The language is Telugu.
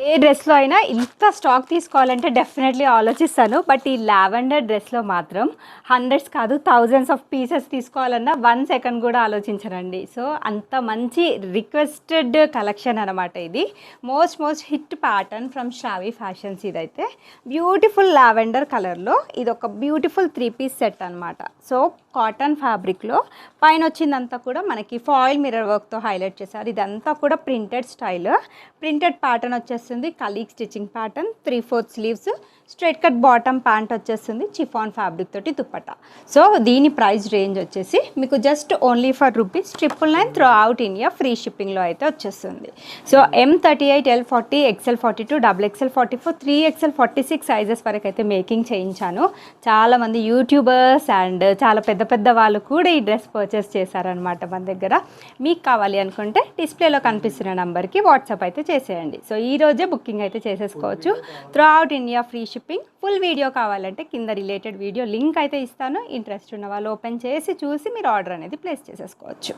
ఏ డ్రెస్లో అయినా ఇంత స్టాక్ తీసుకోవాలంటే డెఫినెట్లీ ఆలోచిస్తాను. బట్ ఈ లావెండర్ డ్రెస్లో మాత్రం హండ్రెడ్స్ కాదు థౌజండ్స్ ఆఫ్ పీసెస్ తీసుకోవాలన్నా 1 సెకండ్ కూడా ఆలోచించనండి. సో అంత మంచి రిక్వెస్టెడ్ కలెక్షన్ అనమాట ఇది. Most hit pattern from Shravi fashions. ఇదైతే బ్యూటిఫుల్ లావెండర్ కలర్లో ఇది ఒక బ్యూటిఫుల్ 3 పీస్ సెట్ అనమాట. సో కాటన్ ఫ్యాబ్రిక్లో పైన వచ్చిందంతా కూడా మనకి ఫాయిల్ మిర్రర్ వర్క్తో హైలైట్ చేశారు. ఇదంతా కూడా ప్రింటెడ్ స్టైల్, ప్రింటెడ్ ప్యాటర్న్ వచ్చేస్తుంది. కలీగ్ stitching pattern, 3/4 sleeves, straight cut bottom pant వచ్చేస్తుంది. చిఫాన్ ఫ్యాబ్రిక్ తోటి దుప్పట. సో దీని ప్రైస్ రేంజ్ వచ్చేసి మీకు just only for ₹999 throughout India free షిప్పింగ్లో అయితే వచ్చేస్తుంది. So M38, L40, XL42, XXL44, 3XL 46 sizes వరకు అయితే మేకింగ్ చేయించాను. చాలామంది యూట్యూబర్స్ అండ్ చాలా పెద్ద వాళ్ళు కూడా ఈ డ్రెస్ పర్చేస్ చేశారనమాట మన దగ్గర. మీకు కావాలి అనుకుంటే డిస్ప్లేలో కనిపిస్తున్న నెంబర్కి వాట్సాప్ అయితే చేసేయండి. సో ఈ రోజే బుకింగ్ అయితే చేసేసుకోవచ్చు. Through out India free shipping. Full video కావాలంటే కింద రిలేటెడ్ వీడియో లింక్ అయితే ఇస్తాను. ఇంట్రెస్ట్ ఉన్న వాళ్ళు ఓపెన్ చేసి చూసి మీరు ఆర్డర్ అనేది ప్లేస్ చేసేసుకోవచ్చు.